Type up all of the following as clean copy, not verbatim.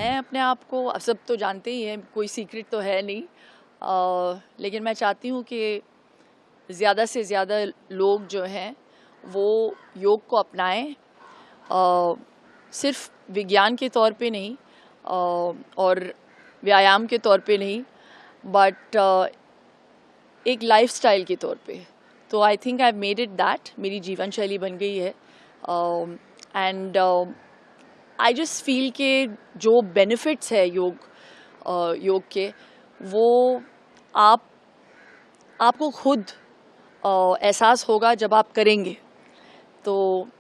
मैं अपने आप को, अब सब तो जानते ही हैं, कोई सीक्रेट तो है नहीं, लेकिन मैं चाहती हूँ कि ज़्यादा से ज़्यादा लोग जो हैं वो योग को अपनाएं, सिर्फ विज्ञान के तौर पे नहीं और व्यायाम के तौर पे नहीं, बट एक लाइफस्टाइल के तौर पे। तो I think I made it that, मेरी जीवन शैली बन गई है। एंड आई जस्ट फील के जो बेनिफिट्स है योग के, वो आपको खुद एहसास होगा जब आप करेंगे। तो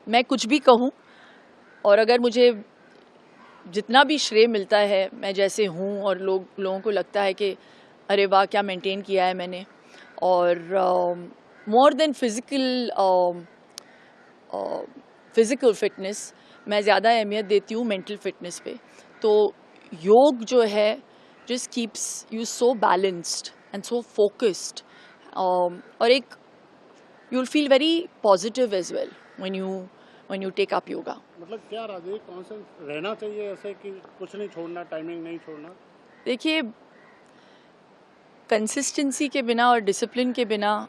मैं कुछ भी कहूँ, और अगर मुझे जितना भी श्रेय मिलता है, मैं जैसे हूँ और लोगों को लगता है कि अरे वाह क्या मेंटेन किया है मैंने, और मोर देन फिज़िकल फिटनेस मैं ज़्यादा अहमियत देती हूँ मेंटल फिटनेस पे। तो योग जो है just keeps you so balanced and so focused, और एक you will feel very positive as well when you take up yoga। मतलब क्या राजेश, कौन सा रहना चाहिए ऐसे कि कुछ नहीं छोड़ना, टाइमिंग नहीं छोड़ना? देखिए, कंसिस्टेंसी के बिना और डिसिप्लिन के बिना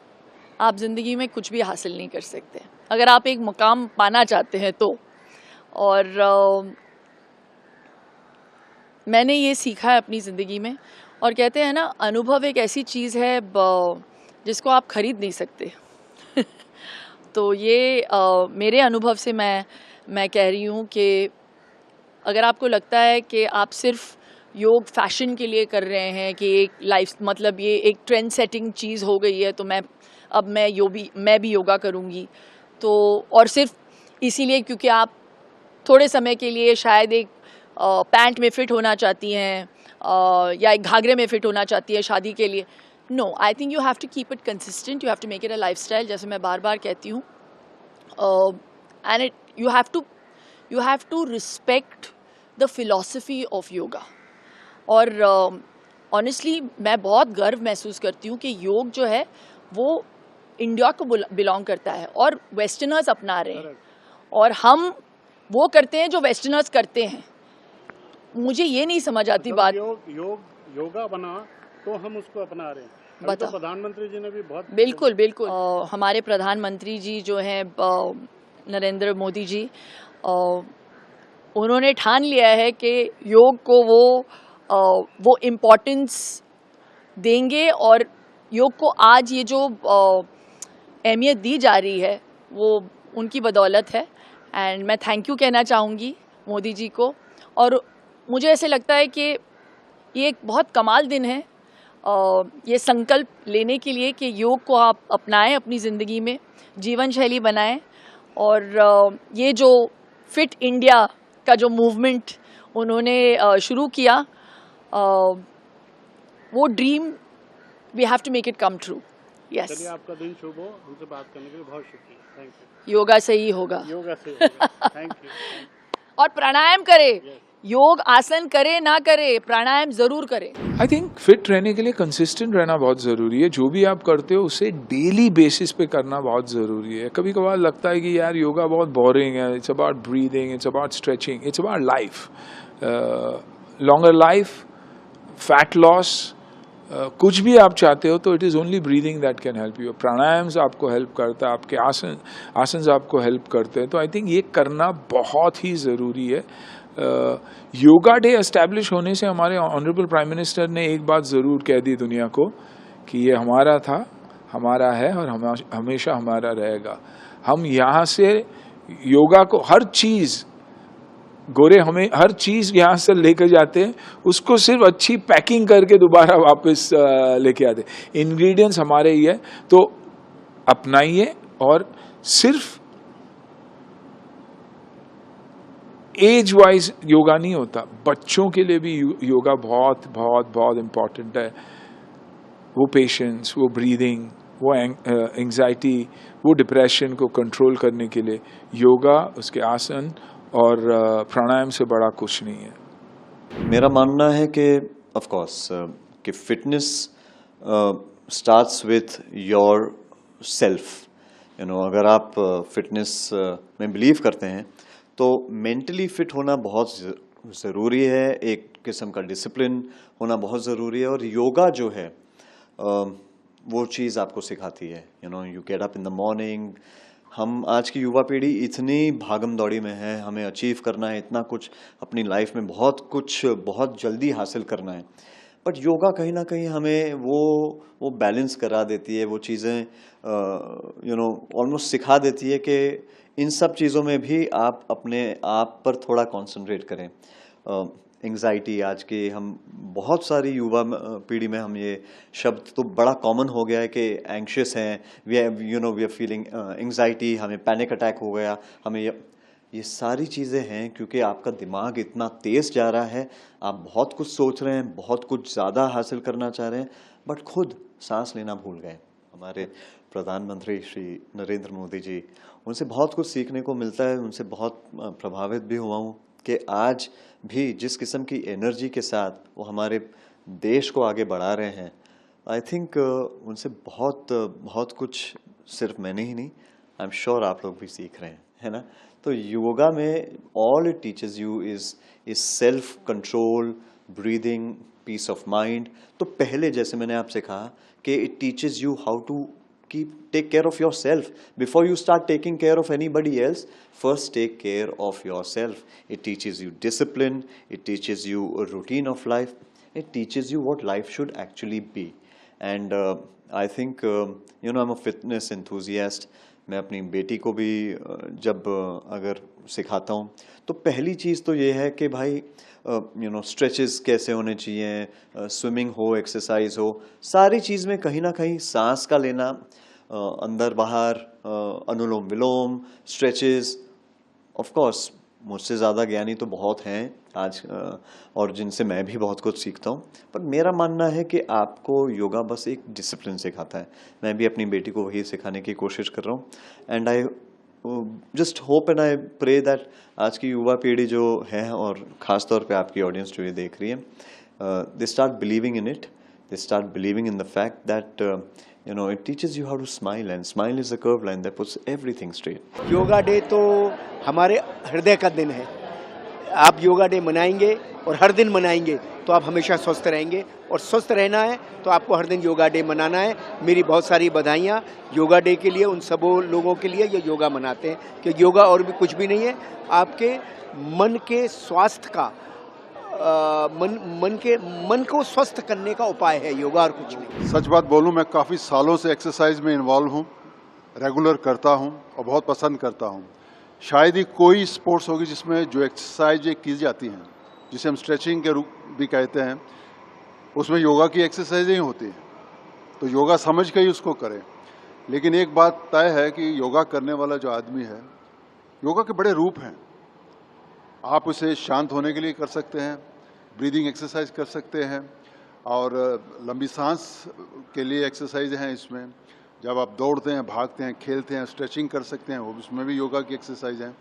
आप ज़िंदगी में कुछ भी हासिल नहीं कर सकते, अगर आप एक मुकाम पाना चाहते हैं तो। और मैंने ये सीखा है अपनी ज़िंदगी में, और कहते हैं ना, अनुभव एक ऐसी चीज़ है जिसको आप खरीद नहीं सकते। तो ये मेरे अनुभव से मैं कह रही हूँ कि अगर आपको लगता है कि आप सिर्फ योग फैशन के लिए कर रहे हैं, कि एक लाइफ, मतलब ये एक ट्रेंड सेटिंग चीज़ हो गई है, तो मैं भी योगा करूँगी, तो और सिर्फ इसीलिए क्योंकि आप थोड़े समय के लिए शायद एक पैंट में फ़िट होना चाहती हैं, या एक घाघरे में फ़िट होना चाहती है शादी के लिए। No, I think you have to keep it consistent, you have to make it a lifestyle, जैसे मैं बार बार कहती हूँ। And you have to respect the philosophy of yoga. और ऑनेस्टली मैं बहुत गर्व महसूस करती हूँ कि योग जो है वो इंडिया को बिलोंग करता है, और वेस्टर्नर्स अपना रहे हैं, और हम वो करते हैं जो वेस्टर्नर्स करते हैं। मुझे ये नहीं समझ आती बात। योगा बना तो हम उसको अपना रहे हैं। बताओ, तो प्रधानमंत्री जी ने भी बहुत बिल्कुल हमारे प्रधानमंत्री जी जो हैं नरेंद्र मोदी जी, उन्होंने ठान लिया है कि योग को वो इम्पोर्टेंस देंगे, और योग को आज ये जो अहमियत दी जा रही है वो उनकी बदौलत है। एंड मैं थैंक यू कहना चाहूँगी मोदी जी को। और मुझे ऐसे लगता है कि ये एक बहुत कमाल दिन है, ये संकल्प लेने के लिए कि योग को आप अपनाएं, अपनी ज़िंदगी में जीवन शैली बनाएं, और ये जो फिट इंडिया का जो मूवमेंट उन्होंने शुरू किया, वो dream we have to make it come true. Yes, चलिए, आपका दिन शुभ हो। हमसे बात करने के लिए बहुत शुक्रिया। Thank you. योगा से ही होगा। योगा से होगा। Thank you. और प्राणायाम करें, योग आसन करे ना करे, प्राणायाम जरूर करें। आई थिंक फिट रहने के लिए कंसिस्टेंट रहना बहुत ज़रूरी है। जो भी आप करते हो उसे डेली बेसिस पे करना बहुत ज़रूरी है। कभी कभार लगता है कि यार योगा बहुत बोरिंग है, it's about breathing, it's about stretching, it's about life, longer life, fat loss, कुछ भी आप चाहते हो तो it is only breathing that can help you. Pranayams आपको हेल्प करता है, आपके आसन आपको हेल्प करते हैं। तो आई थिंक ये करना बहुत ही ज़रूरी है। योगा डे एस्टैब्लिश होने से हमारे ऑनरेबल प्राइम मिनिस्टर ने एक बात ज़रूर कह दी दुनिया को कि ये हमारा था, हमारा है और हमेशा हमारा रहेगा। हम यहाँ से योगा को हर चीज़, गोरे हमें हर चीज़ यहाँ से लेकर जाते हैं, उसको सिर्फ अच्छी पैकिंग करके दोबारा वापस लेके आते। इंग्रेडिएंट्स हमारे ही है, तो अपनाइए। और सिर्फ एज वाइज योगा नहीं होता, बच्चों के लिए भी योगा बहुत बहुत बहुत इम्पॉर्टेंट है। वो पेशेंस, वो ब्रीदिंग, वो एंग्जाइटी, वो डिप्रेशन को कंट्रोल करने के लिए योगा, उसके आसन और प्राणायाम से बड़ा कुछ नहीं है। मेरा मानना है कि ऑफ कोर्स कि fitness starts with your self. अगर आप फिटनेस में बिलीव करते हैं तो मेंटली फिट होना बहुत ज़रूरी है, एक किस्म का डिसिप्लिन होना बहुत ज़रूरी है। और योगा जो है वो चीज़ आपको सिखाती है, you know, you get up in the morning. हम आज की युवा पीढ़ी इतनी भागम दौड़ी में है, हमें अचीव करना है इतना कुछ अपनी लाइफ में, बहुत कुछ बहुत जल्दी हासिल करना है, बट योगा कहीं ना कहीं हमें वो बैलेंस करा देती है, वो चीज़ें यू नो ऑलमोस्ट सिखा देती है कि इन सब चीज़ों में भी आप अपने आप पर थोड़ा कंसंट्रेट करें। एंग्जाइटी आज के हम बहुत सारी युवा पीढ़ी में हम ये शब्द तो बड़ा कॉमन हो गया है कि एंग्शियस हैं, वी आर फीलिंग एंग्जाइटी, हमें पैनिक अटैक हो गया, हमें ये सारी चीज़ें हैं क्योंकि आपका दिमाग इतना तेज़ जा रहा है, आप बहुत कुछ सोच रहे हैं, बहुत कुछ ज़्यादा हासिल करना चाह रहे हैं, बट खुद सांस लेना भूल गए। हमारे प्रधानमंत्री श्री नरेंद्र मोदी जी, उनसे बहुत कुछ सीखने को मिलता है, उनसे बहुत प्रभावित भी हुआ हूँ कि आज भी जिस किस्म की एनर्जी के साथ वो हमारे देश को आगे बढ़ा रहे हैं, आई थिंक उनसे बहुत कुछ सिर्फ मैंने ही नहीं, आई एम श्योर आप लोग भी सीख रहे हैं, है ना। तो योगा में all it teaches you is self control, breathing, peace of mind. तो पहले जैसे मैंने आपसे कहा कि it teaches you how to take care of yourself before you start taking care of anybody else. First take care of yourself. It teaches you discipline, it teaches you a routine of life, it teaches you what life should actually be. And I think you know, I'm a fitness enthusiast. मैं अपनी बेटी को भी जब अगर सिखाता हूँ तो पहली चीज़ तो ये है कि भाई यू नो स्ट्रेचेस कैसे होने चाहिए, स्विमिंग हो, एक्सरसाइज हो, सारी चीज़ में कहीं ना कहीं सांस का लेना, अंदर बाहर, अनुलोम विलोम, स्ट्रेचेस। ऑफ कोर्स मुझसे ज़्यादा ज्ञानी तो बहुत हैं आज और जिनसे मैं भी बहुत कुछ सीखता हूँ, पर मेरा मानना है कि आपको योगा बस एक डिसिप्लिन सिखाता है। मैं भी अपनी बेटी को वही सिखाने की कोशिश कर रहा हूँ। And I just hope and I pray that आज की युवा पीढ़ी जो है और ख़ास तौर पे आपकी ऑडियंस जो ये देख रही है, they start believing in it, they start believing in the fact that you know, it teaches you how to smile, and smile is a curved line that puts everything straight. Yoga day तो हमारे हृदय का दिन है। आप yoga day मनाएंगे और हर दिन मनाएंगे तो आप हमेशा स्वस्थ रहेंगे, और स्वस्थ रहना है तो आपको हर दिन योगा डे मनाना है। मेरी बहुत सारी बधाइयाँ योगा डे के लिए उन सब लोगों के लिए जो योगा मनाते हैं, कि योगा और भी कुछ भी नहीं है, आपके मन के स्वास्थ्य का मन को स्वस्थ करने का उपाय है योगा, और कुछ नहीं। सच बात बोलूं, मैं काफ़ी सालों से एक्सरसाइज में इन्वॉल्व हूं, रेगुलर करता हूं और बहुत पसंद करता हूं। शायद ही कोई स्पोर्ट्स होगी जिसमें जो एक्सरसाइज की जाती हैं, जिसे हम स्ट्रेचिंग के रूप भी कहते हैं, उसमें योगा की एक्सरसाइज ही होती है। तो योगा समझ के ही उसको करें। लेकिन एक बात तय है कि योगा करने वाला जो आदमी है, योगा के बड़े रूप हैं। आप उसे शांत होने के लिए कर सकते हैं, ब्रीदिंग एक्सरसाइज कर सकते हैं, और लंबी सांस के लिए एक्सरसाइज हैं इसमें। जब आप दौड़ते हैं, भागते हैं, खेलते हैं, स्ट्रेचिंग कर सकते हैं, वो उसमें भी योगा की एक्सरसाइज हैं।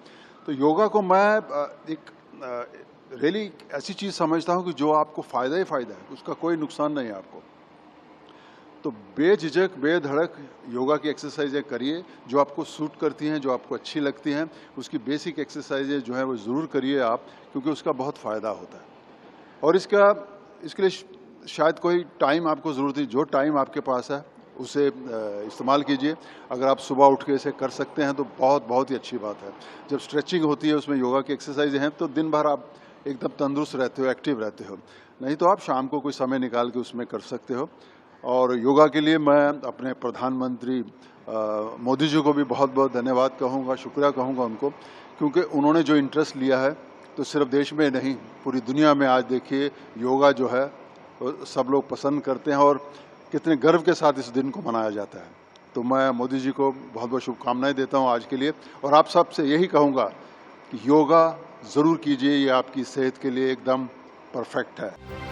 तो योगा को मैं एक रियली ऐसी चीज़ समझता हूँ कि जो आपको फ़ायदा ही फ़ायदा है, उसका कोई नुकसान नहीं है आपको। तो बेझिझक बेधड़क योगा की एक्सरसाइजें करिए, जो आपको सूट करती हैं, जो आपको अच्छी लगती हैं। उसकी बेसिक एक्सरसाइजें जो है वो ज़रूर करिए आप, क्योंकि उसका बहुत फ़ायदा होता है। और इसके लिए शायद कोई टाइम आपको ज़रूरत नहीं, जो टाइम आपके पास है उसे इस्तेमाल कीजिए। अगर आप सुबह उठ के इसे कर सकते हैं तो बहुत ही अच्छी बात है। जब स्ट्रेचिंग होती है, उसमें योगा की एक्सरसाइज हैं, तो दिन भर आप एकदम तंदुरुस्त रहते हो, एक्टिव रहते हो। नहीं तो आप शाम को कोई समय निकाल के उसमें कर सकते हो। और योगा के लिए मैं अपने प्रधानमंत्री मोदी जी को भी बहुत धन्यवाद कहूँगा, शुक्रिया कहूँगा उनको, क्योंकि उन्होंने जो इंटरेस्ट लिया है, तो सिर्फ देश में नहीं पूरी दुनिया में आज देखिए योगा जो है सब लोग पसंद करते हैं, और कितने गर्व के साथ इस दिन को मनाया जाता है। तो मैं मोदी जी को बहुत शुभकामनाएं देता हूं आज के लिए, और आप सबसे यही कहूँगा कि योगा ज़रूर कीजिए, ये आपकी सेहत के लिए एकदम परफेक्ट है।